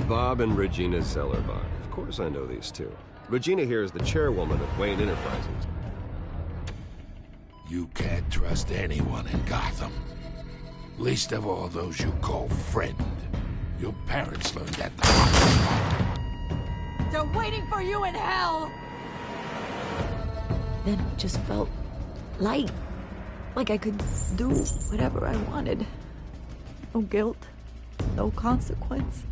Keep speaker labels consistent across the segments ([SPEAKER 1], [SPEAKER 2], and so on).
[SPEAKER 1] Bob and Regina Zellerbach. Of course I know these two. Regina here is the chairwoman of Wayne Enterprises.
[SPEAKER 2] You can't trust anyone in Gotham. Least of all those you call friend. Your parents learned that.
[SPEAKER 3] They're waiting for you in hell!
[SPEAKER 4] Then it just felt light. Like I could do whatever I wanted. No guilt. No consequence.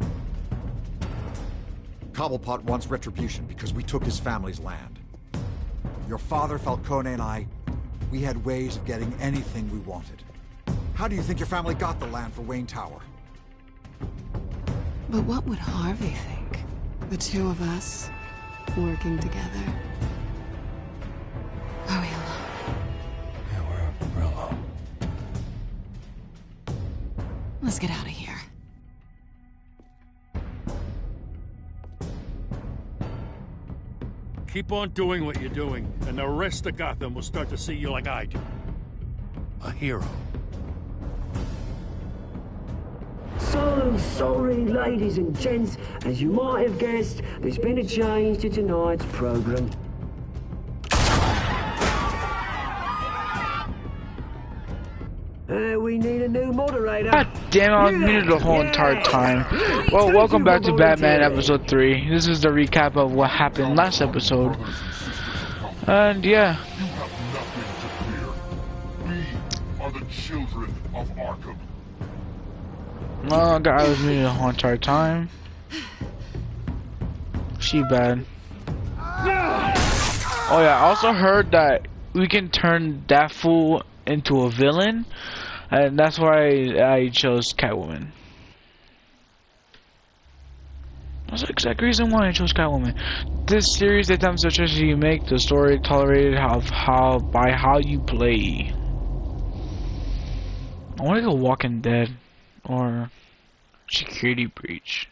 [SPEAKER 5] Cobblepot wants retribution because we took his family's land. Your father, Falcone, and I, we had ways of getting anything we wanted. How do you think your family got the land for Wayne Tower?
[SPEAKER 6] But what would Harvey think? The two of us, working together. Are we alone?
[SPEAKER 2] Yeah, we're alone.
[SPEAKER 6] Let's get out of here.
[SPEAKER 7] Keep on doing what you're doing, and the rest of Gotham will start to see you like I do. A hero.
[SPEAKER 8] So sorry, ladies and gents. As you might have guessed, there's been a change to tonight's program. We need a new moderator.
[SPEAKER 9] God damn it, I was muted the whole entire time. Well, welcome back to Batman episode 3. This is the recap of what happened last episode. And yeah.
[SPEAKER 2] You have nothing to fear. We are the children of Arkham.
[SPEAKER 9] Well, I was muted the whole entire time. She bad. Oh yeah, I also heard that we can turn that fool into a villain. And that's why I chose Catwoman. That's the exact reason why I chose Catwoman. This series attempts the choices you make, the story tolerated by how you play. I want to go Walking Dead or Security Breach.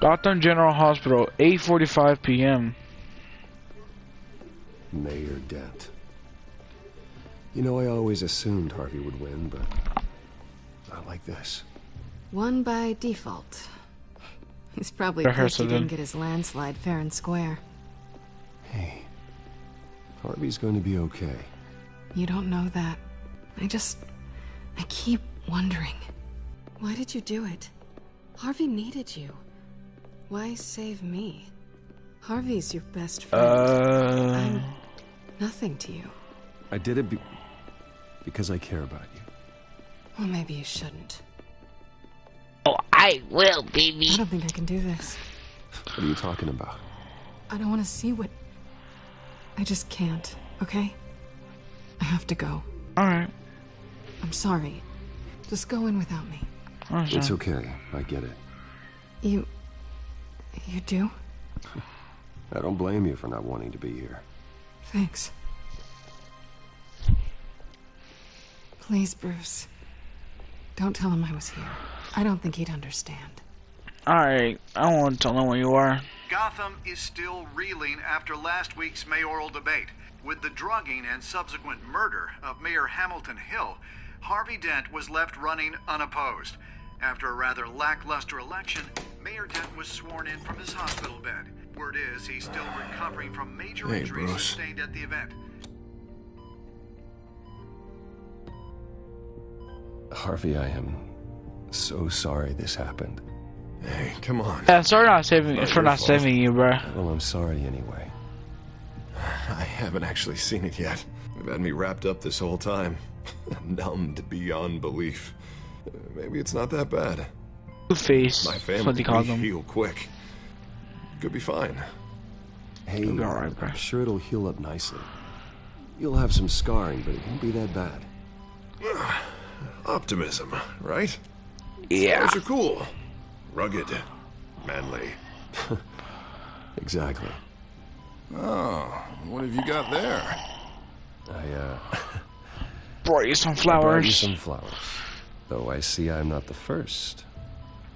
[SPEAKER 9] Gotham General Hospital, 8:45 p.m.
[SPEAKER 1] Mayor Dent. You know, I always assumed Harvey would win, but not like this.
[SPEAKER 6] Won by default. He's probably pissed he didn't get his landslide fair and square.
[SPEAKER 1] Hey, Harvey's going to be okay.
[SPEAKER 6] You don't know that. I keep wondering. Why did you do it? Harvey needed you. Why save me? Harvey's your best friend. I'm nothing to you.
[SPEAKER 1] I did it because I care about you.
[SPEAKER 6] Well, maybe you shouldn't.
[SPEAKER 9] Oh, I will, baby.
[SPEAKER 6] I don't think I can do this.
[SPEAKER 1] What are you talking about?
[SPEAKER 6] I don't want to see what... I just can't, okay? I have to go.
[SPEAKER 9] Alright.
[SPEAKER 6] I'm sorry. Just go in without me.
[SPEAKER 1] It's okay. I get it.
[SPEAKER 6] You do?
[SPEAKER 1] I don't blame you for not wanting to be here.
[SPEAKER 6] Thanks. Please, Bruce. Don't tell him I was here. I don't think he'd understand.
[SPEAKER 9] Alright, I won't tell him where you are.
[SPEAKER 10] Gotham is still reeling after last week's mayoral debate. With the drugging and subsequent murder of Mayor Hamilton Hill, Harvey Dent was left running unopposed. After a rather lackluster election, Mayor Dent was sworn in from his hospital bed. Word is he's still recovering from major injuries sustained at the event.
[SPEAKER 1] Harvey, I am so sorry this happened.
[SPEAKER 11] Hey, come on.
[SPEAKER 9] Yeah, sorry for not saving you, bro.
[SPEAKER 1] Well, I'm sorry anyway.
[SPEAKER 11] I haven't actually seen it yet. They've had me wrapped up this whole time. Numbed beyond belief. Maybe it's not that bad.
[SPEAKER 9] Two-Face.
[SPEAKER 11] My family
[SPEAKER 9] what they call them.
[SPEAKER 11] heal quick. Could be fine.
[SPEAKER 1] Hey,
[SPEAKER 9] It'll be all right, bro.
[SPEAKER 1] I'm sure it'll heal up nicely. You'll have some scarring, but it won't be that bad.
[SPEAKER 11] Optimism, right?
[SPEAKER 9] Yeah.
[SPEAKER 11] Scars are cool. Rugged. Manly.
[SPEAKER 1] Exactly.
[SPEAKER 11] Oh, what have you got there?
[SPEAKER 9] Brought you some
[SPEAKER 1] I brought
[SPEAKER 9] flowers.
[SPEAKER 1] you some flowers. Though I see I'm not the first.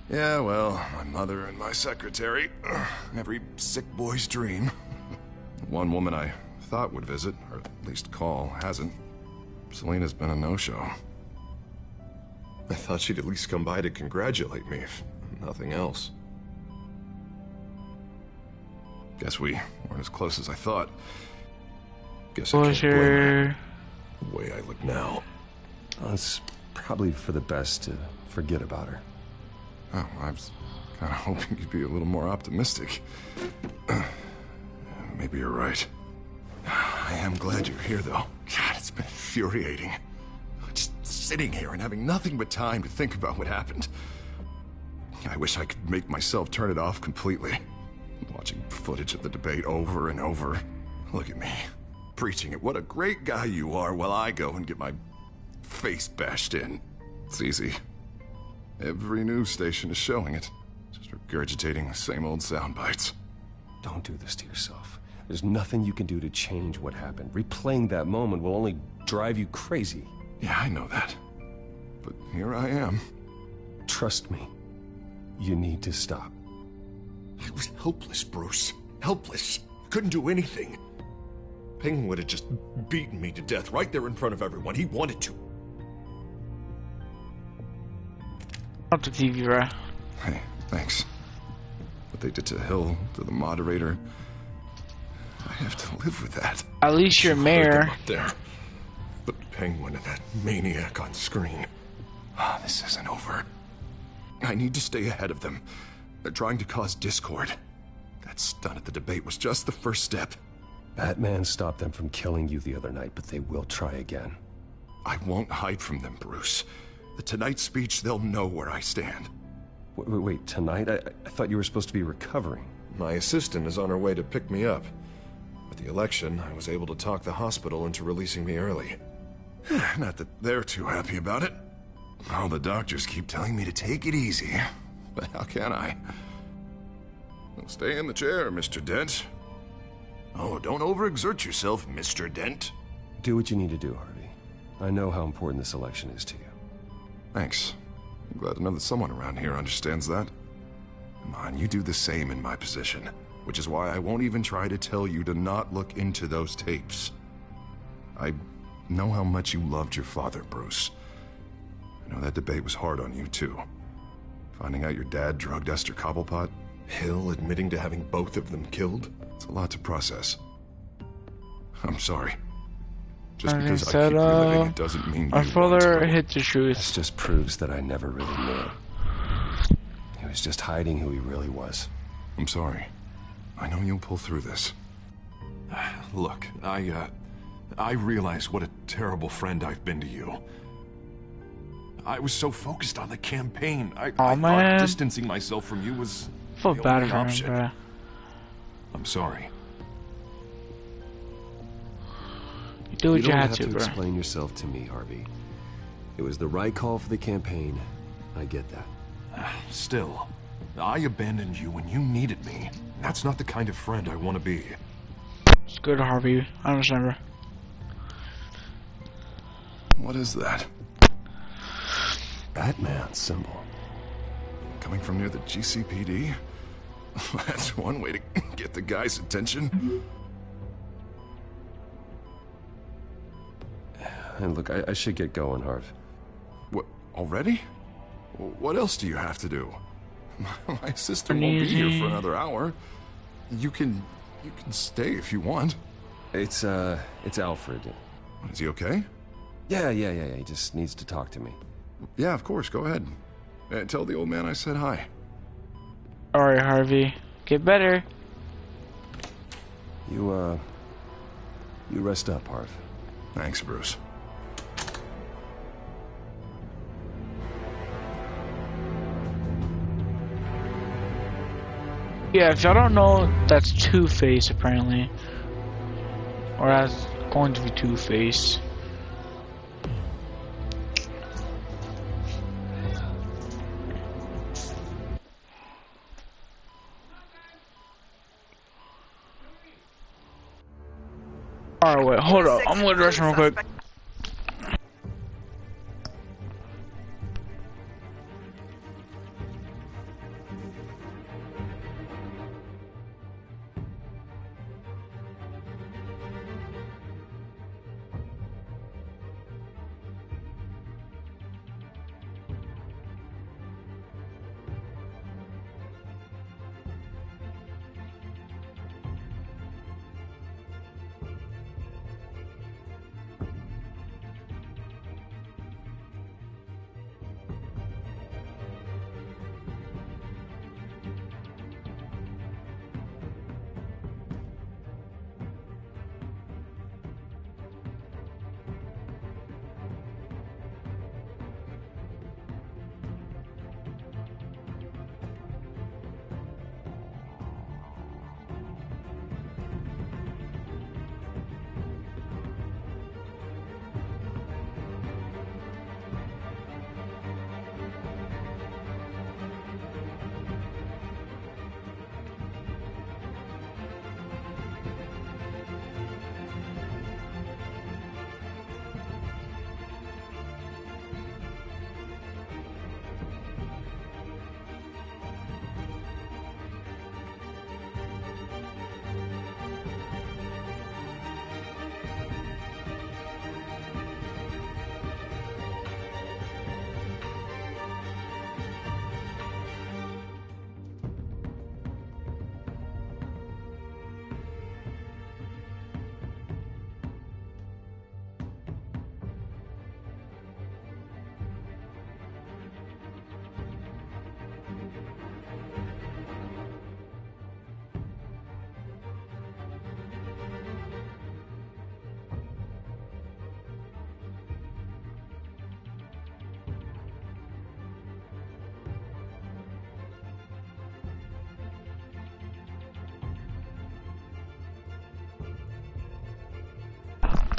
[SPEAKER 11] Yeah, well, my mother and my secretary. Every sick boy's dream. One woman I thought would visit, or at least call, hasn't. Selena's been a no-show. I thought she'd at least come by to congratulate me, if nothing else. Guess we weren't as close as I thought. Guess I can't blame her the way I look now.
[SPEAKER 1] Well, it's probably for the best to forget about her.
[SPEAKER 11] Oh, I was kind of hoping you'd be a little more optimistic. Maybe you're right. I am glad you're here, though. God, it's been infuriating. Just sitting here and having nothing but time to think about what happened. I wish I could make myself turn it off completely. Watching footage of the debate over and over. Look at me, preaching it. What a great guy you are, while I go and get my face bashed in. It's easy. Every news station is showing it. Just regurgitating the same old sound bites.
[SPEAKER 1] Don't do this to yourself. There's nothing you can do to change what happened. Replaying that moment will only drive you crazy.
[SPEAKER 11] Yeah, I know that. But here I am.
[SPEAKER 1] Trust me. You need to stop.
[SPEAKER 11] I was helpless, Bruce. Helpless. Couldn't do anything. Ping would have just beaten me to death right there in front of everyone. He wanted to.
[SPEAKER 9] Not the TV, bro.
[SPEAKER 11] Hey, thanks. What they did to Hill, to the moderator, I have to live with that.
[SPEAKER 9] At least you're mayor.
[SPEAKER 11] Up there. But Penguin and that maniac on screen. This isn't over. I need to stay ahead of them. They're trying to cause discord. That stunt at the debate was just the first step.
[SPEAKER 1] Batman stopped them from killing you the other night, but they will try again.
[SPEAKER 11] I won't hide from them, Bruce. The Tonight speech, they'll know where I stand.
[SPEAKER 1] Wait, tonight? I thought you were supposed to be recovering.
[SPEAKER 11] My assistant is on her way to pick me up. With the election, I was able to talk the hospital into releasing me early. Not that they're too happy about it. All the doctors keep telling me to take it easy. But how can I? Well, stay in the chair, Mr. Dent. Oh, don't overexert yourself, Mr. Dent.
[SPEAKER 1] Do what you need to do, Harvey. I know how important this election is to you.
[SPEAKER 11] Thanks. I'm glad to know that someone around here understands that. Come on, you do the same in my position. Which is why I won't even try to tell you to not look into those tapes. I know how much you loved your father, Bruce. I know that debate was hard on you, too. Finding out your dad drugged Esther Cobblepot, Hill admitting to having both of them killed, it's a lot to process. I'm sorry. Just because I keep reliving it doesn't mean
[SPEAKER 9] my father hit the truth.
[SPEAKER 1] This just proves that I never really knew him. He was just hiding who he really was.
[SPEAKER 11] I'm sorry. I know you'll pull through this. Look, I realize what a terrible friend I've been to you. I was so focused on the campaign. I thought distancing myself from you was the only option.
[SPEAKER 9] Bro.
[SPEAKER 11] I'm sorry.
[SPEAKER 9] You do what you had
[SPEAKER 1] have
[SPEAKER 9] to,
[SPEAKER 1] to
[SPEAKER 9] bro.
[SPEAKER 1] explain yourself to me, Harvey. It was the right call for the campaign. I get that.
[SPEAKER 11] Still, I abandoned you when you needed me. That's not the kind of friend I want to be.
[SPEAKER 9] It's good, Harvey. I understand, bro.
[SPEAKER 11] What is that?
[SPEAKER 1] Batman symbol.
[SPEAKER 11] Coming from near the GCPD? That's one way to get the guy's attention.
[SPEAKER 1] And look, I should get going, Harv.
[SPEAKER 11] What, already? What else do you have to do? My sister won't be here for another hour. You can stay if you want.
[SPEAKER 1] It's Alfred.
[SPEAKER 11] Is he okay?
[SPEAKER 1] Yeah. He just needs to talk to me.
[SPEAKER 11] Yeah, of course. Go ahead. Tell the old man I said hi.
[SPEAKER 9] Alright, Harvey. Get better.
[SPEAKER 1] You rest up, Harv.
[SPEAKER 11] Thanks, Bruce.
[SPEAKER 9] Yeah, if y'all don't know, that's Two-Face, apparently. Or that's going to be Two-Face. Alright, wait, hold up. I'm going to the restroom real quick.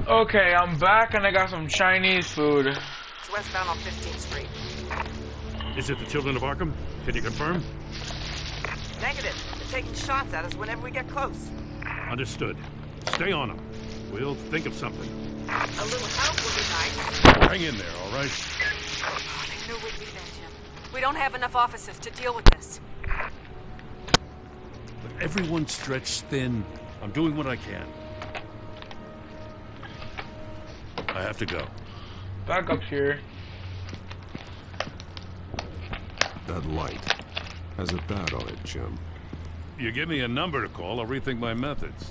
[SPEAKER 9] Okay, I'm back and I got some Chinese food.
[SPEAKER 12] It's westbound on 15th Street.
[SPEAKER 7] Is it the Children of Arkham? Can you confirm?
[SPEAKER 12] Negative. They're taking shots at us whenever we get close.
[SPEAKER 7] Understood. Stay on them. We'll think of something.
[SPEAKER 12] A little help would be nice.
[SPEAKER 7] Hang in there, all right?
[SPEAKER 3] Oh, they knew we'd be there, Jim. We don't have enough officers to deal with this.
[SPEAKER 7] But everyone's stretched thin. I'm doing what I can. I have to go.
[SPEAKER 9] Back up here.
[SPEAKER 11] That light has a bat on it, Jim.
[SPEAKER 7] You give me a number to call, I'll rethink my methods.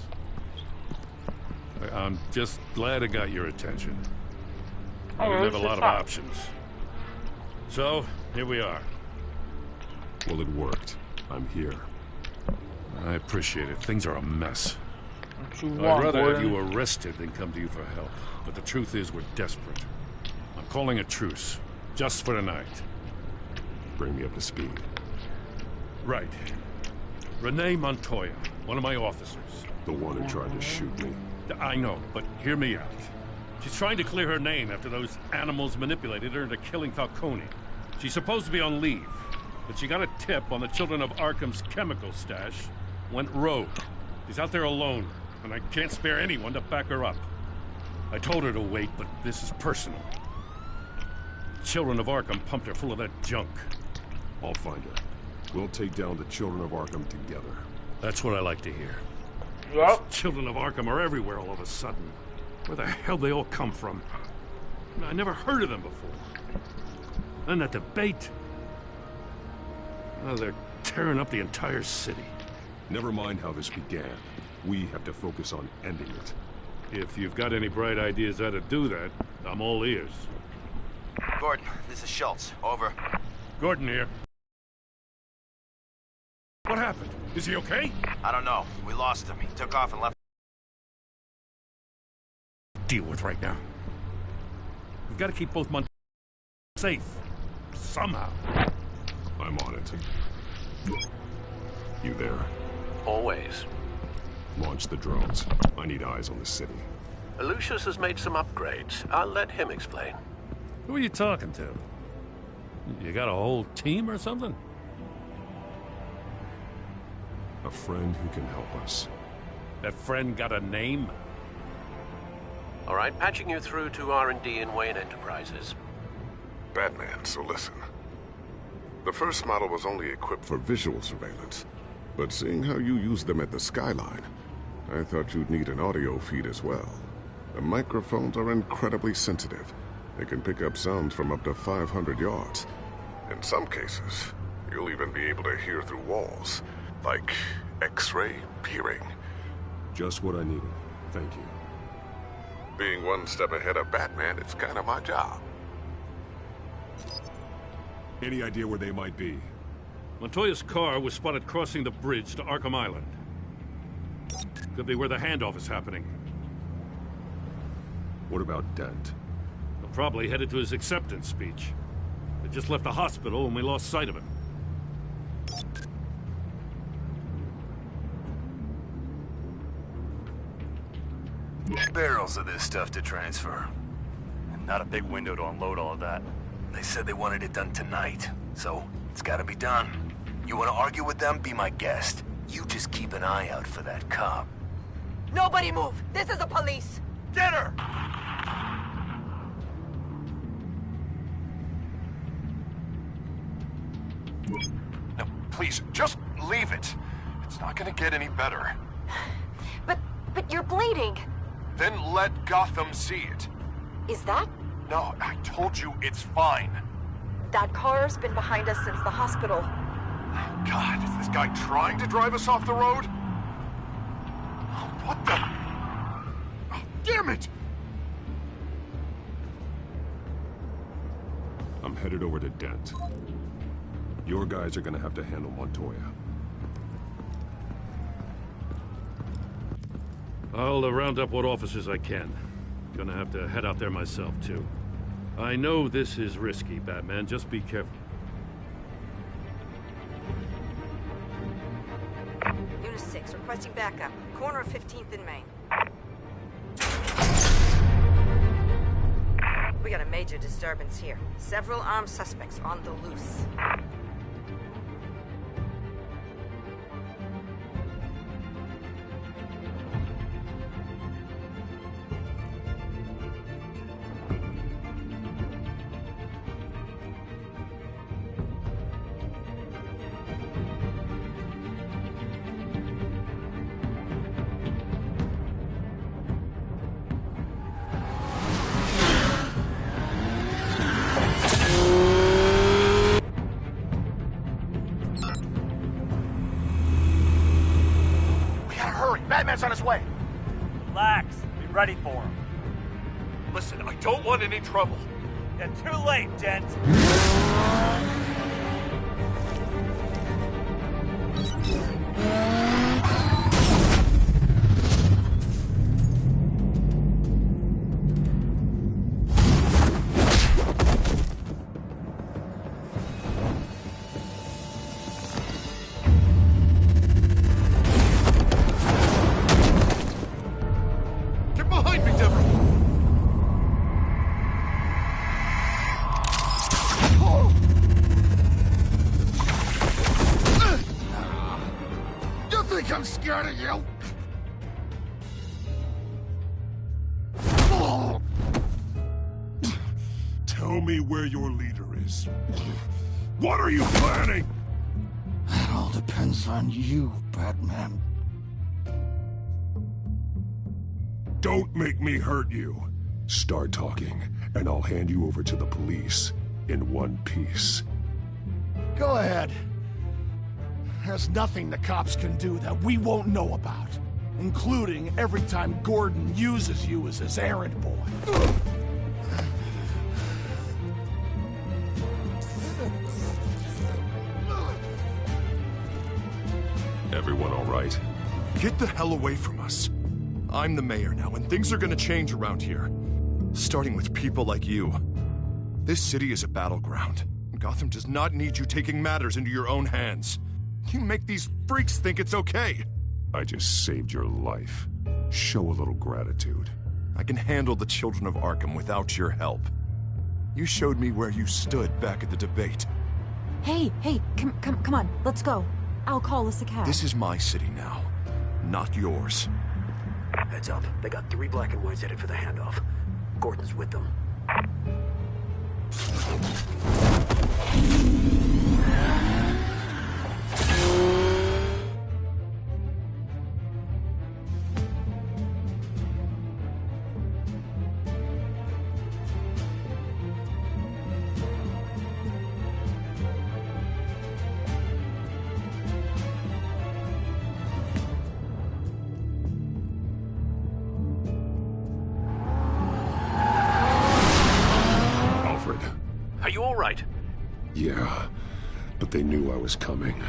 [SPEAKER 7] I'm just glad I got your attention. I didn't have a lot of options. So, here we are.
[SPEAKER 11] Well, it worked. I'm here.
[SPEAKER 7] I appreciate it. Things are a mess.
[SPEAKER 9] What you
[SPEAKER 7] I'd
[SPEAKER 9] want,
[SPEAKER 7] rather have
[SPEAKER 9] Gordon?
[SPEAKER 7] you arrested than come to you for help. But the truth is, we're desperate. I'm calling a truce, just for tonight.
[SPEAKER 11] Bring me up to speed.
[SPEAKER 7] Right. Renee Montoya, one of my officers.
[SPEAKER 11] The one who tried to shoot me.
[SPEAKER 7] I know, but hear me out. She's trying to clear her name after those animals manipulated her into killing Falcone. She's supposed to be on leave, but she got a tip on the Children of Arkham's chemical stash, went rogue. She's out there alone, and I can't spare anyone to back her up. I told her to wait, but this is personal. Children of Arkham pumped her full of that junk.
[SPEAKER 11] I'll find her. We'll take down the Children of Arkham together.
[SPEAKER 7] That's what I like to hear.
[SPEAKER 9] Yup.
[SPEAKER 7] Children of Arkham are everywhere all of a sudden. Where the hell they all come from? I never heard of them before. Then that debate. Oh, they're tearing up the entire city.
[SPEAKER 11] Never mind how this began. We have to focus on ending it.
[SPEAKER 7] If you've got any bright ideas how to do that, I'm all ears.
[SPEAKER 13] Gordon, this is Schultz. Over.
[SPEAKER 7] Gordon here. What happened? Is he okay?
[SPEAKER 13] I don't know. We lost him. He took off and left.
[SPEAKER 7] Deal with right now. We've got to keep both Montoya safe. Somehow.
[SPEAKER 11] I'm on it. You there?
[SPEAKER 14] Always.
[SPEAKER 11] Launch the drones. I need eyes on the city.
[SPEAKER 14] Lucius has made some upgrades. I'll let him explain.
[SPEAKER 7] Who are you talking to? You got a whole team or something?
[SPEAKER 11] A friend who can help us.
[SPEAKER 7] That friend got a name?
[SPEAKER 14] All right, patching you through to R&D in Wayne Enterprises.
[SPEAKER 15] Batman, so listen. The first model was only equipped for visual surveillance, but seeing how you use them at the Skyline, I thought you'd need an audio feed as well. The microphones are incredibly sensitive. They can pick up sounds from up to 500 yards. In some cases, you'll even be able to hear through walls, like X-ray peering.
[SPEAKER 11] Just what I needed. Thank you.
[SPEAKER 15] Being one step ahead of Batman, it's kind of my job.
[SPEAKER 11] Any idea where they might be?
[SPEAKER 7] Montoya's car was spotted crossing the bridge to Arkham Island. Could be where the handoff is happening.
[SPEAKER 11] What about Dent?
[SPEAKER 7] They're probably headed to his acceptance speech. They just left the hospital and we lost sight of him.
[SPEAKER 13] Barrels of this stuff to transfer. And not a big window to unload all of that. They said they wanted it done tonight, so it's gotta be done. You wanna argue with them? Be my guest. You just keep an eye out for that cop.
[SPEAKER 3] Nobody move! This is the police!
[SPEAKER 13] Get her!
[SPEAKER 15] Now, please, just leave it. It's not gonna get any better.
[SPEAKER 3] But you're bleeding.
[SPEAKER 15] Then let Gotham see it.
[SPEAKER 3] Is that?
[SPEAKER 15] No, I told you it's fine.
[SPEAKER 3] That car's been behind us since the hospital.
[SPEAKER 15] God, is this guy trying to drive us off the road? What the? Damn it!
[SPEAKER 11] I'm headed over to Dent. Your guys are gonna have to handle Montoya.
[SPEAKER 7] I'll round up what officers I can. Gonna have to head out there myself, too. I know this is risky, Batman. Just be careful.
[SPEAKER 12] Unit 6, requesting backup. Corner of 15th and Main. major disturbance here. Several armed suspects on the loose.
[SPEAKER 13] Batman's on his way.
[SPEAKER 16] Relax. Be ready for him.
[SPEAKER 13] Listen, I don't want any trouble.
[SPEAKER 16] You're too late, gent.
[SPEAKER 13] I'm scared of you.
[SPEAKER 15] Tell me where your leader is. What are you planning?
[SPEAKER 2] That all depends on you, Batman.
[SPEAKER 15] Don't make me hurt you. Start talking, and I'll hand you over to the police in one piece.
[SPEAKER 2] Go ahead. There's nothing the cops can do that we won't know about, including every time Gordon uses you as his errand boy.
[SPEAKER 11] Everyone all right? Get the hell away from us. I'm the mayor now, and things are gonna change around here. Starting with people like you. This city is a battleground. Gotham does not need you taking matters into your own hands. You make these freaks think it's okay.
[SPEAKER 15] I just saved your life. Show a little gratitude.
[SPEAKER 11] I can handle the children of Arkham without your help. You showed me where you stood back at the debate.
[SPEAKER 4] Hey, come on, let's go. I'll call us a cab.
[SPEAKER 11] This is my city now, not yours.
[SPEAKER 8] Heads up. They got 3 black and whites headed for the handoff. Gordon's with them.
[SPEAKER 14] Are you all right?
[SPEAKER 15] Yeah, but they knew I was coming.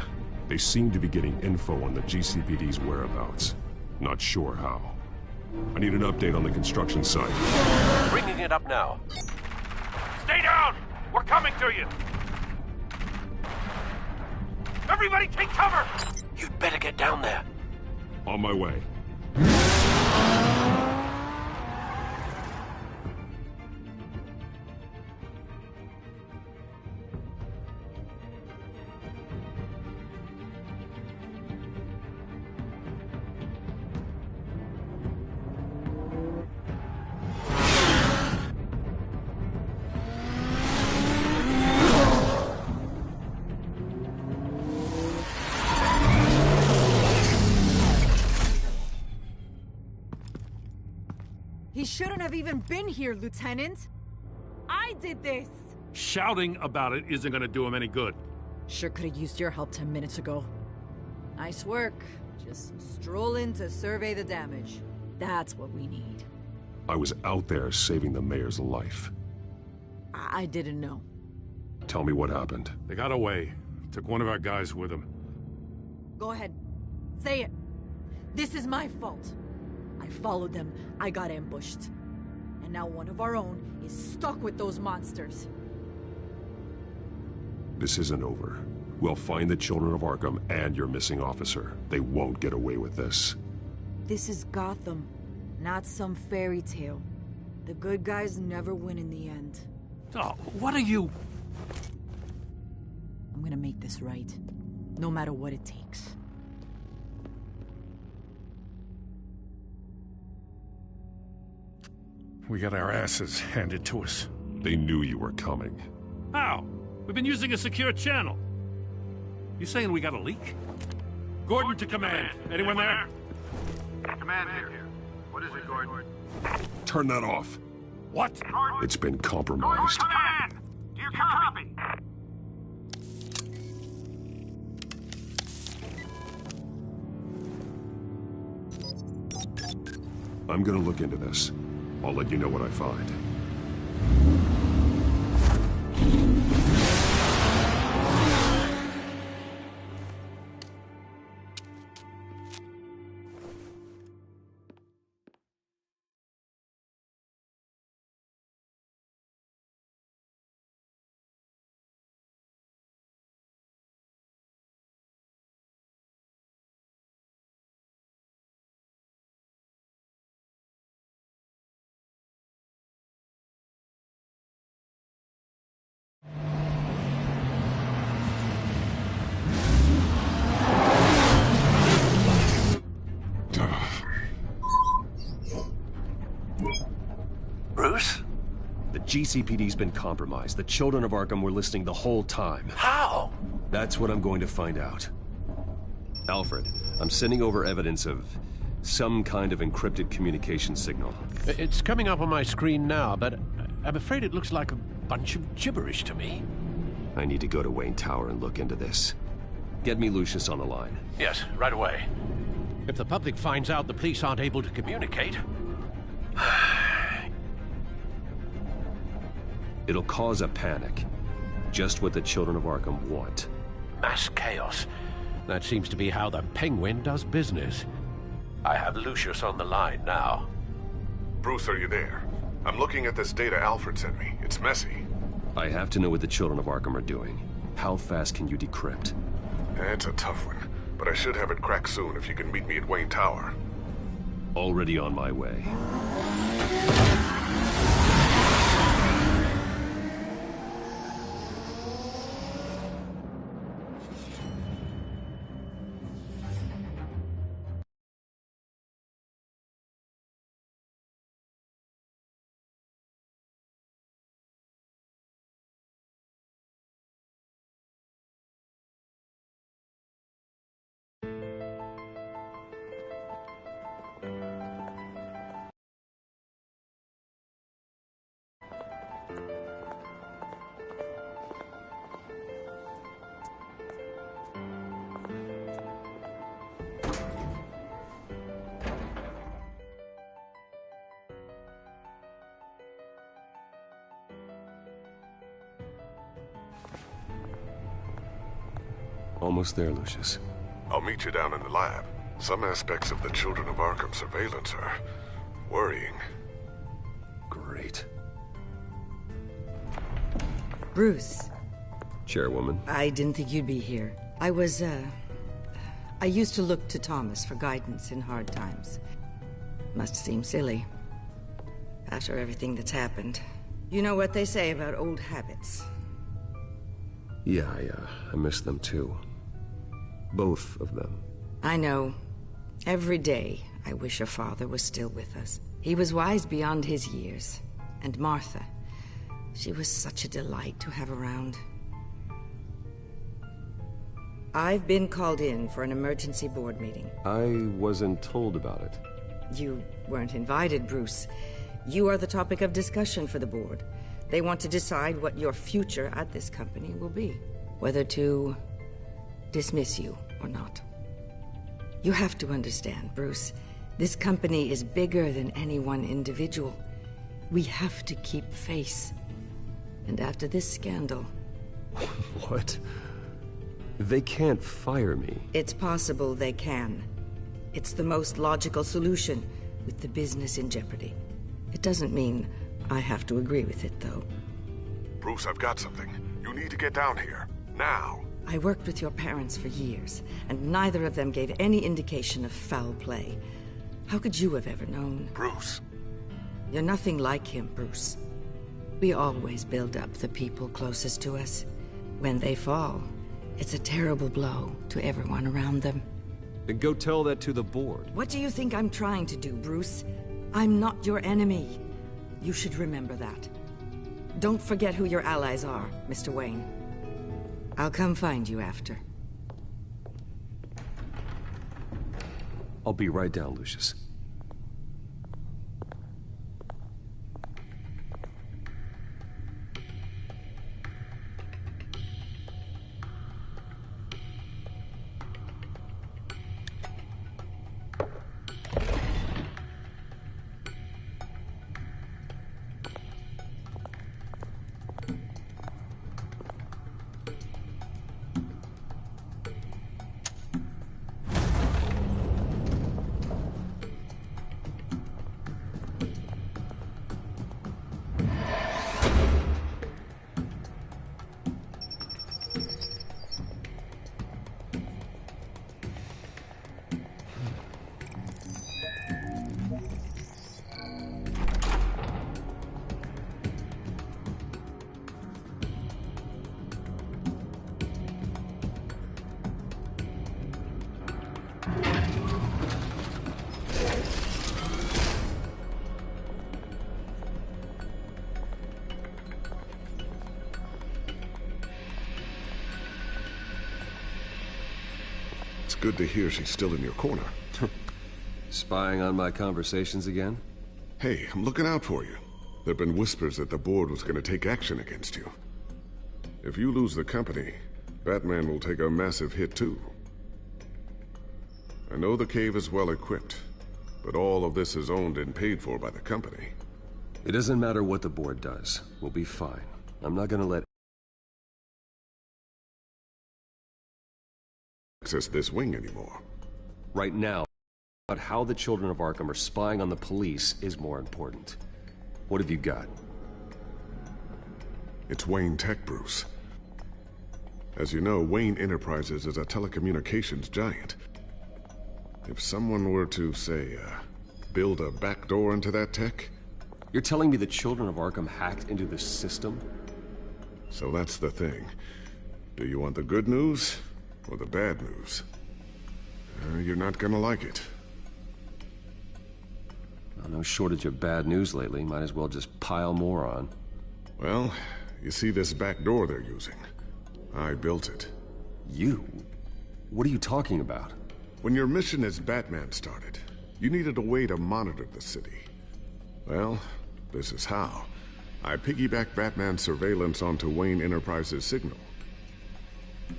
[SPEAKER 15] They seemed to be getting info on the GCPD's whereabouts. Not sure how. I need an update on the construction site.
[SPEAKER 14] Bringing it up now.
[SPEAKER 7] Stay down! We're coming to you! Everybody take cover!
[SPEAKER 14] You'd better get down there.
[SPEAKER 15] On my way.
[SPEAKER 17] He shouldn't have even been here, Lieutenant. I did this.
[SPEAKER 7] Shouting about it isn't gonna do him any good.
[SPEAKER 17] Sure could have used your help 10 minutes ago. Nice work. Just stroll in to survey the damage. That's what we need.
[SPEAKER 15] I was out there saving the mayor's life.
[SPEAKER 17] I didn't know.
[SPEAKER 15] Tell me what happened.
[SPEAKER 7] They got away. Took one of our guys with them.
[SPEAKER 17] Go ahead. Say it. This is my fault. I followed them, I got ambushed. And now one of our own is stuck with those monsters.
[SPEAKER 15] This isn't over. We'll find the children of Arkham and your missing officer. They won't get away with this.
[SPEAKER 17] This is Gotham, not some fairy tale. The good guys never win in the end.
[SPEAKER 7] Oh, what are you...
[SPEAKER 17] I'm gonna make this right, no matter what it takes.
[SPEAKER 7] We got our asses handed to us.
[SPEAKER 11] They knew you were coming.
[SPEAKER 7] How? We've been using a secure channel. You saying we got a leak? Gordon to command. Anyone there?
[SPEAKER 10] Command here. What is it, Gordon?
[SPEAKER 11] Turn that off.
[SPEAKER 7] What?
[SPEAKER 11] It's been compromised.
[SPEAKER 10] Command! Do you copy?
[SPEAKER 11] I'm gonna look into this. I'll let you know what I find.
[SPEAKER 13] Bruce?
[SPEAKER 1] The GCPD's been compromised. The children of Arkham were listening the whole time.
[SPEAKER 13] How?
[SPEAKER 1] That's what I'm going to find out. Alfred, I'm sending over evidence of some kind of encrypted communication signal.
[SPEAKER 14] It's coming up on my screen now, but I'm afraid it looks like a bunch of gibberish to me.
[SPEAKER 1] I need to go to Wayne Tower and look into this. Get me Lucius on the line.
[SPEAKER 14] Yes, right away. If the public finds out the police aren't able to communicate...
[SPEAKER 1] It'll cause a panic. Just what the children of Arkham want.
[SPEAKER 14] Mass chaos. That seems to be how the Penguin does business. I have Lucius on the line now.
[SPEAKER 15] Bruce, are you there? I'm looking at this data Alfred sent me. It's messy.
[SPEAKER 1] I have to know what the children of Arkham are doing. How fast can you decrypt?
[SPEAKER 15] It's a tough one, but I should have it cracked soon if you can meet me at Wayne Tower.
[SPEAKER 1] Already on my way. Almost there, Lucius.
[SPEAKER 15] I'll meet you down in the lab. Some aspects of the Children of Arkham surveillance are worrying.
[SPEAKER 1] Great.
[SPEAKER 18] Bruce.
[SPEAKER 1] Chairwoman.
[SPEAKER 18] I didn't think you'd be here. I used to look to Thomas for guidance in hard times. Must seem silly. After everything that's happened. You know what they say about old habits.
[SPEAKER 1] Yeah, I miss them too. Both of them.
[SPEAKER 18] I know. Every day, I wish your father was still with us. He was wise beyond his years. And Martha, she was such a delight to have around. I've been called in for an emergency board meeting.
[SPEAKER 1] I wasn't told about it.
[SPEAKER 18] You weren't invited, Bruce. You are the topic of discussion for the board. They want to decide what your future at this company will be. Whether to dismiss you or not. You have to understand, Bruce. This company is bigger than any one individual. We have to keep face. And after this scandal...
[SPEAKER 1] What? They can't fire me.
[SPEAKER 18] It's possible they can. It's the most logical solution, with the business in jeopardy. It doesn't mean I have to agree with it, though.
[SPEAKER 15] Bruce, I've got something. You need to get down here. Now.
[SPEAKER 18] I worked with your parents for years, and neither of them gave any indication of foul play. How could you have ever known?
[SPEAKER 15] Bruce.
[SPEAKER 18] You're nothing like him, Bruce. We always build up the people closest to us. When they fall, it's a terrible blow to everyone around them.
[SPEAKER 1] Then go tell that to the board.
[SPEAKER 18] What do you think I'm trying to do, Bruce? I'm not your enemy. You should remember that. Don't forget who your allies are, Mr. Wayne. I'll come find you after.
[SPEAKER 1] I'll be right down, Lucius.
[SPEAKER 15] It's good to hear she's still in your corner.
[SPEAKER 1] Spying on my conversations again?
[SPEAKER 15] Hey, I'm looking out for you. There've been whispers that the board was going to take action against you. If you lose the company, Batman will take a massive hit too. I know the cave is well equipped, but all of this is owned and paid for by the company.
[SPEAKER 1] It doesn't matter what the board does. We'll be fine. I'm not gonna let
[SPEAKER 15] access this wing anymore.
[SPEAKER 1] right now, about how the children of Arkham are spying on the police is more important. What have you got?
[SPEAKER 15] It's Wayne Tech, Bruce. As you know, Wayne Enterprises is a telecommunications giant. If someone were to, say, build a backdoor into that tech...
[SPEAKER 1] You're telling me the children of Arkham hacked into the system?
[SPEAKER 15] So that's the thing. Do you want the good news or the bad news? You're not gonna like it.
[SPEAKER 1] Well, no shortage of bad news lately. Might as well just pile more on.
[SPEAKER 15] Well, you see this back door they're using? I built it.
[SPEAKER 1] You? What are you talking about?
[SPEAKER 15] When your mission as Batman started, you needed a way to monitor the city. Well, this is how. I piggybacked Batman's surveillance onto Wayne Enterprises' signal.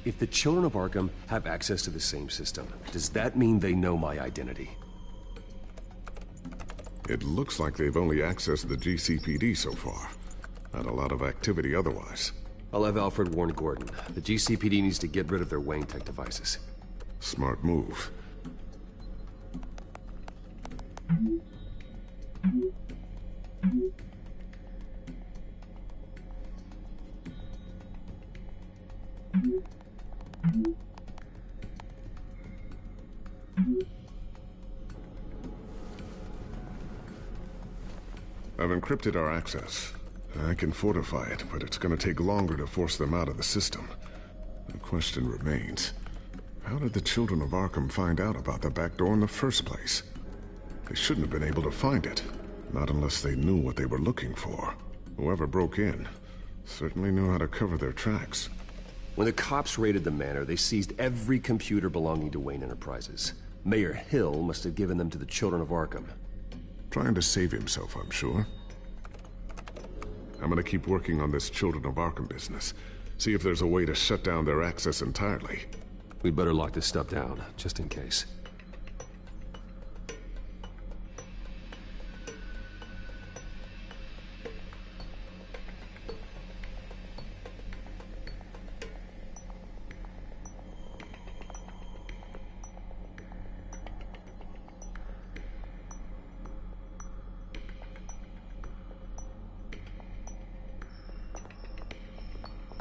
[SPEAKER 1] If the children of Arkham have access to the same system, does that mean they know my identity?
[SPEAKER 15] It looks like they've only accessed the GCPD so far. Not a lot of activity otherwise.
[SPEAKER 1] I'll have Alfred warn Gordon. The GCPD needs to get rid of their Wayne Tech devices.
[SPEAKER 15] Smart move. I've encrypted our access. I can fortify it, but it's gonna take longer to force them out of the system. The question remains, how did the children of Arkham find out about the back door in the first place? They shouldn't have been able to find it. Not unless they knew what they were looking for. Whoever broke in certainly knew how to cover their tracks.
[SPEAKER 1] When the cops raided the manor, they seized every computer belonging to Wayne Enterprises. Mayor Hill must have given them to the children of Arkham.
[SPEAKER 15] Trying to save himself, I'm sure. I'm gonna keep working on this Children of Arkham business. See if there's a way to shut down their access entirely.
[SPEAKER 1] We'd better lock this stuff down, just in case.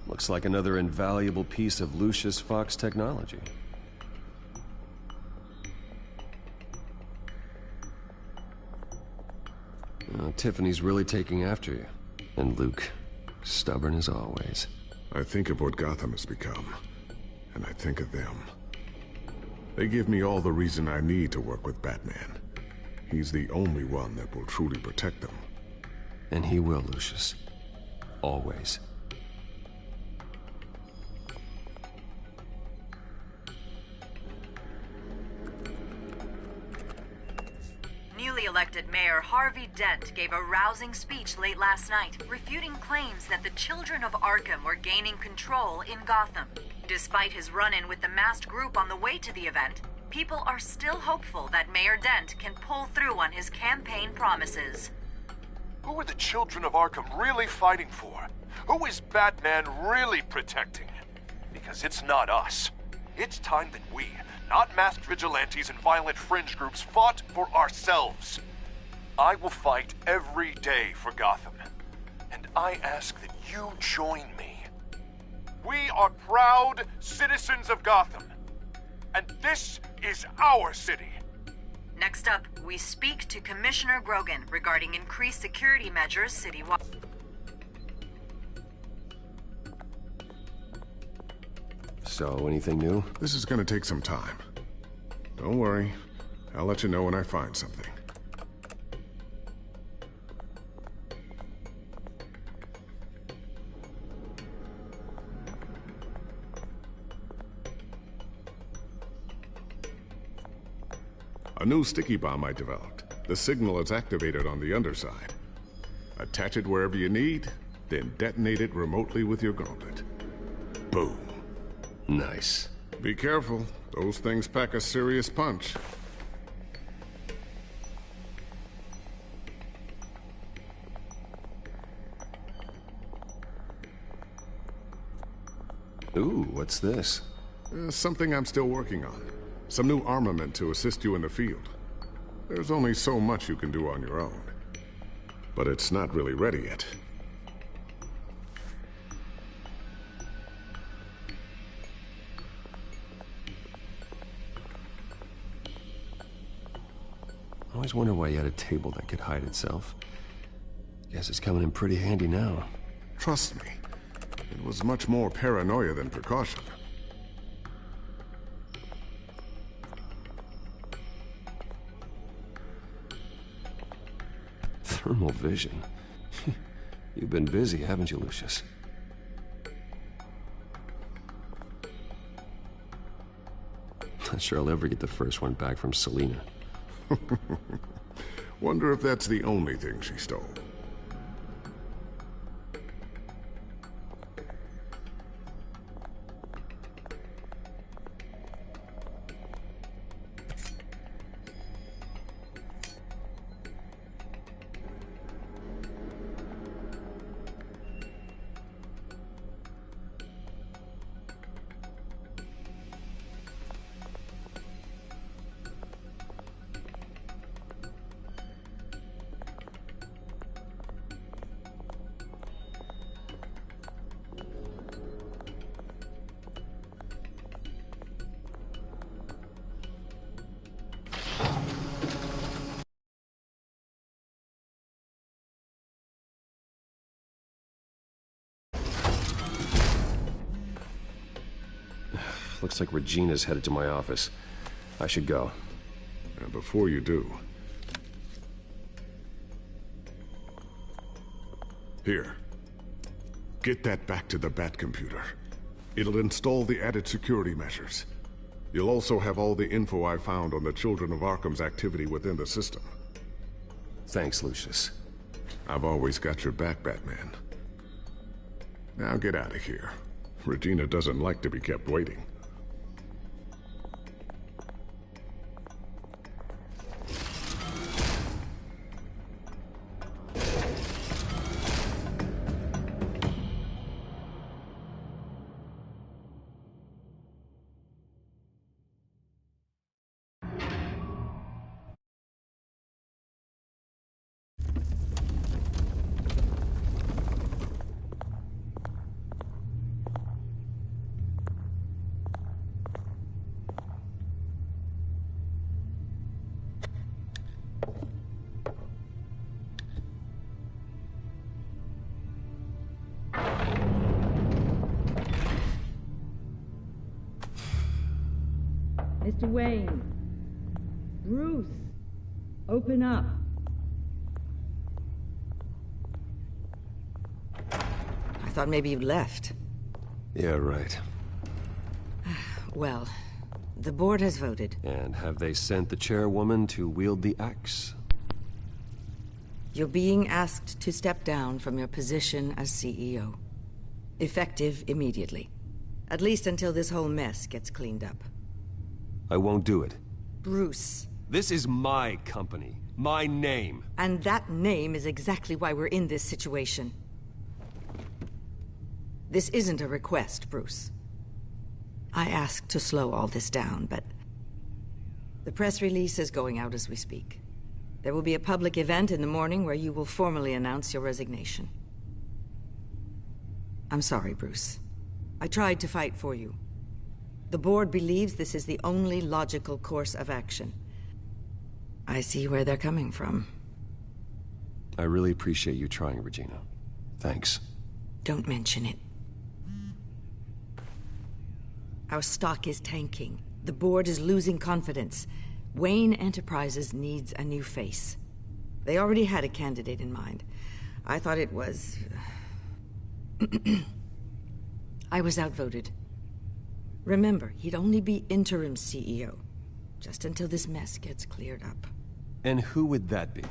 [SPEAKER 1] Looks like another invaluable piece of Lucius Fox technology. Tiffany's really taking after you. And Luke, stubborn as always.
[SPEAKER 15] I think of what Gotham has become, and I think of them. They give me all the reason I need to work with Batman. He's the only one that will truly protect them.
[SPEAKER 1] And he will, Lucius. Always.
[SPEAKER 19] Newly elected Mayor Harvey Dent gave a rousing speech late last night, refuting claims that the children of Arkham were gaining control in Gotham. Despite his run-in with the masked group on the way to the event, people are still hopeful that Mayor Dent can pull through on his campaign promises.
[SPEAKER 20] Who are the children of Arkham really fighting for? Who is Batman really protecting? Because it's not us. It's time that we, not masked vigilantes and violent fringe groups, fought for ourselves. I will fight every day for Gotham. And I ask that you join me. We are proud citizens of Gotham. And this is our city.
[SPEAKER 19] Next up, we speak to Commissioner Grogan regarding increased security measures citywide.
[SPEAKER 1] So, anything new?
[SPEAKER 15] This is gonna take some time. Don't worry. I'll let you know when I find something. A new sticky bomb I developed. The signal is activated on the underside. Attach it wherever you need, then detonate it remotely with your gauntlet. Boom.
[SPEAKER 1] Nice.
[SPEAKER 15] Be careful. Those things pack a serious punch.
[SPEAKER 1] Ooh, what's this?
[SPEAKER 15] Something I'm still working on. Some new armament to assist you in the field. There's only so much you can do on your own. But it's not really ready yet.
[SPEAKER 1] I always wondered why you had a table that could hide itself. Guess it's coming in pretty handy now.
[SPEAKER 15] Trust me, it was much more paranoia than precaution.
[SPEAKER 1] Thermal vision. You've been busy, haven't you, Lucius? Not sure I'll ever get the first one back from Selina.
[SPEAKER 15] Wonder if that's the only thing she stole.
[SPEAKER 1] Looks like Regina's headed to my office. I should go.
[SPEAKER 15] And before you do... Here. Get that back to the Bat computer. It'll install the added security measures. You'll also have all the info I found on the Children of Arkham's activity within the system.
[SPEAKER 1] Thanks, Lucius.
[SPEAKER 15] I've always got your back, Batman. Now get out of here. Regina doesn't like to be kept waiting.
[SPEAKER 18] Mr. Wayne. Bruce, open up. I thought maybe you left.
[SPEAKER 1] Yeah, right.
[SPEAKER 18] Well, the board has voted.
[SPEAKER 1] And have they sent the chairwoman to wield the axe?
[SPEAKER 18] You're being asked to step down from your position as CEO. Effective immediately. At least until this whole mess gets cleaned up.
[SPEAKER 1] I won't do it.
[SPEAKER 18] Bruce.
[SPEAKER 1] This is my company. My name.
[SPEAKER 18] And that name is exactly why we're in this situation. This isn't a request, Bruce. I asked to slow all this down, but the press release is going out as we speak. There will be a public event in the morning where you will formally announce your resignation. I'm sorry, Bruce. I tried to fight for you. The board believes this is the only logical course of action. I see where they're coming from.
[SPEAKER 1] I really appreciate you trying, Regina. Thanks.
[SPEAKER 18] Don't mention it. Our stock is tanking. The board is losing confidence. Wayne Enterprises needs a new face. They already had a candidate in mind. I thought it was... I was outvoted. Remember, he'd only be interim CEO, just until this mess gets cleared up.
[SPEAKER 1] And who would that be?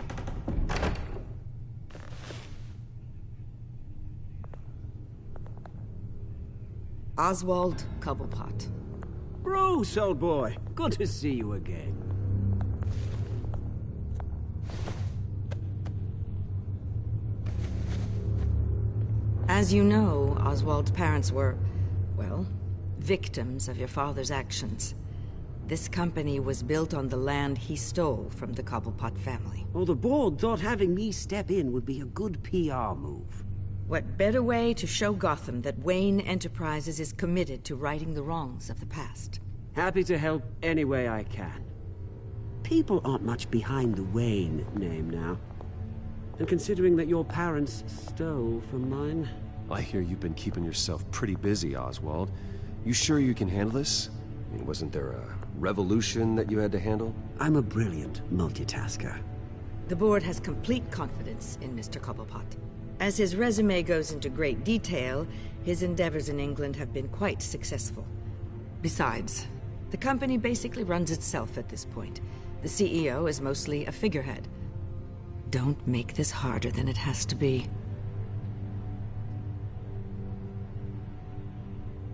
[SPEAKER 18] Oswald Cobblepot.
[SPEAKER 21] Bruce, old boy. Good to see you again.
[SPEAKER 18] As you know, Oswald's parents were, well, victims of your father's actions. This company was built on the land he stole from the Cobblepot family.
[SPEAKER 21] Well, the board thought having me step in would be a good PR move.
[SPEAKER 18] What better way to show Gotham that Wayne Enterprises is committed to righting the wrongs of the past?
[SPEAKER 21] Happy to help any way I can. People aren't much behind the Wayne name now. And considering that your parents stole from mine...
[SPEAKER 1] I hear you've been keeping yourself pretty busy, Oswald. You sure you can handle this? I mean, wasn't there a revolution that you had to handle?
[SPEAKER 21] I'm a brilliant multitasker.
[SPEAKER 18] The board has complete confidence in Mr. Cobblepot. As his resume goes into great detail, his endeavors in England have been quite successful. Besides, the company basically runs itself at this point. The CEO is mostly a figurehead. Don't make this harder than it has to be.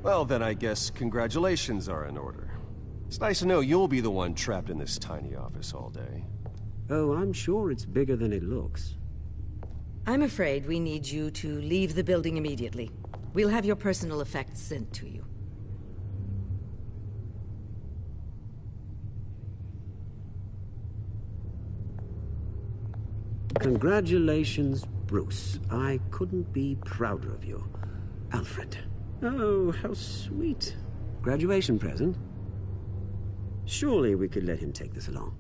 [SPEAKER 1] Well, then I guess congratulations are in order. It's nice to know you'll be the one trapped in this tiny office all day.
[SPEAKER 21] Oh, I'm sure it's bigger than it looks.
[SPEAKER 18] I'm afraid we need you to leave the building immediately. We'll have your personal effects sent to you.
[SPEAKER 21] Congratulations, Bruce. I couldn't be prouder of you. Alfred. Oh, how sweet. Graduation present? Surely we could let him take this along.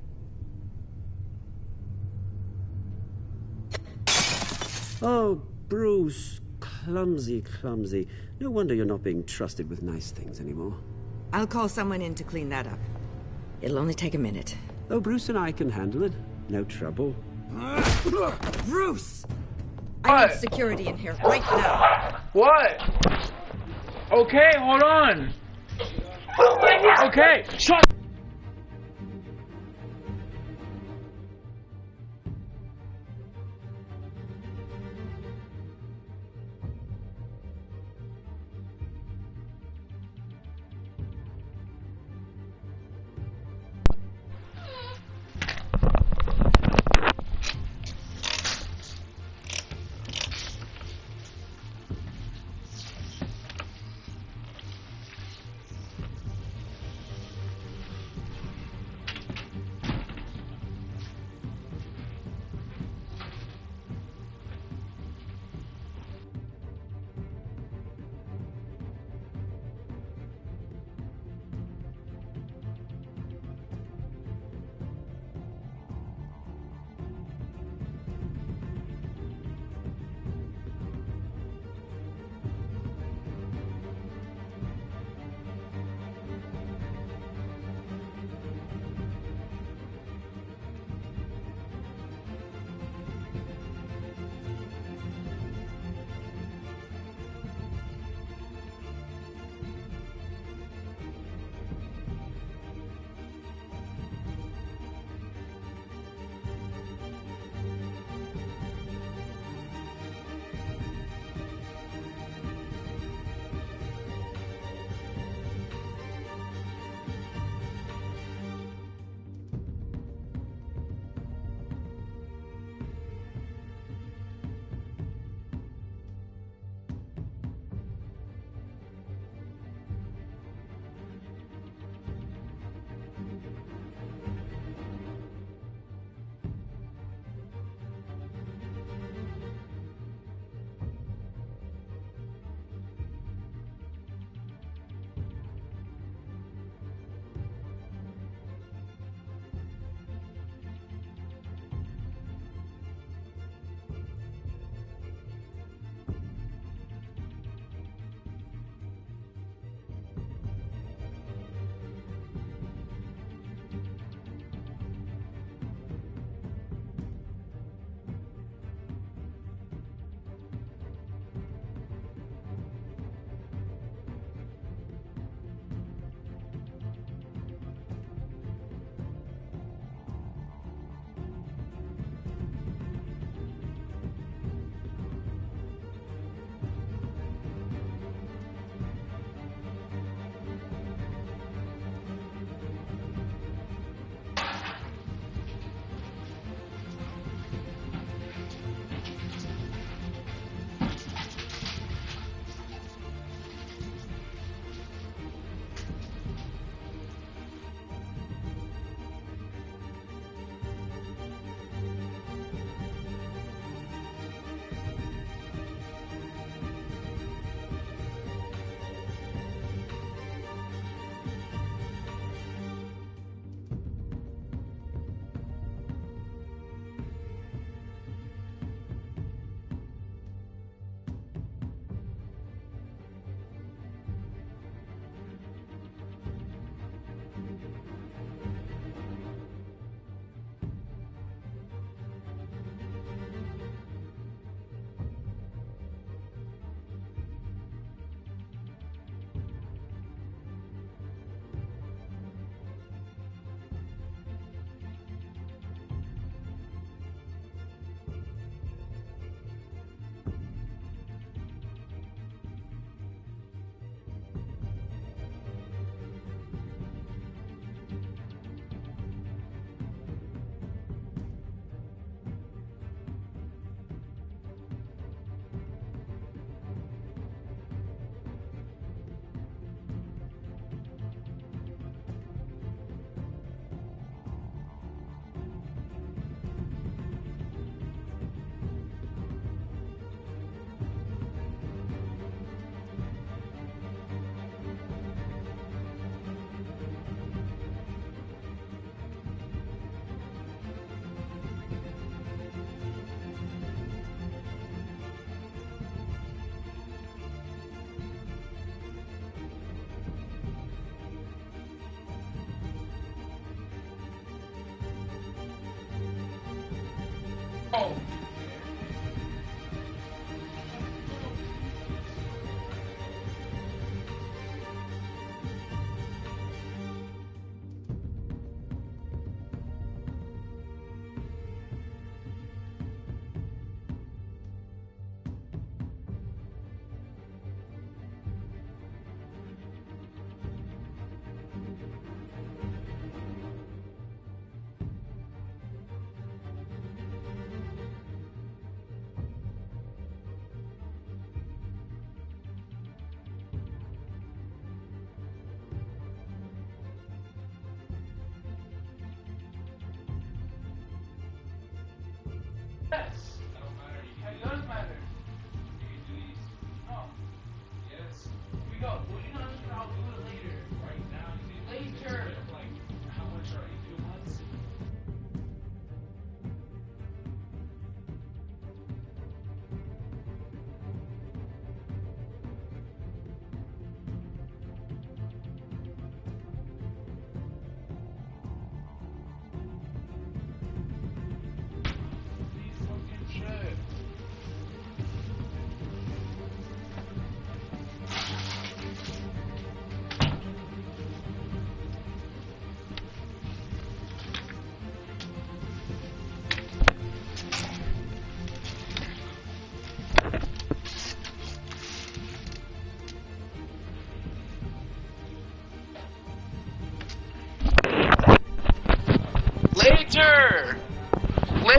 [SPEAKER 21] Oh, Bruce. Clumsy, clumsy. No wonder you're not being trusted with nice things anymore.
[SPEAKER 18] I'll call someone in to clean that up. It'll only take a minute.
[SPEAKER 21] Oh, Bruce and I can handle it. No trouble.
[SPEAKER 18] Bruce! I need security in here right now.
[SPEAKER 9] What? Okay, hold on. Okay, shut.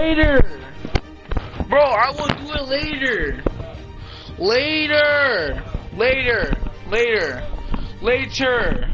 [SPEAKER 9] Later! Bro, I will do it later! Later! Later! Later! Later!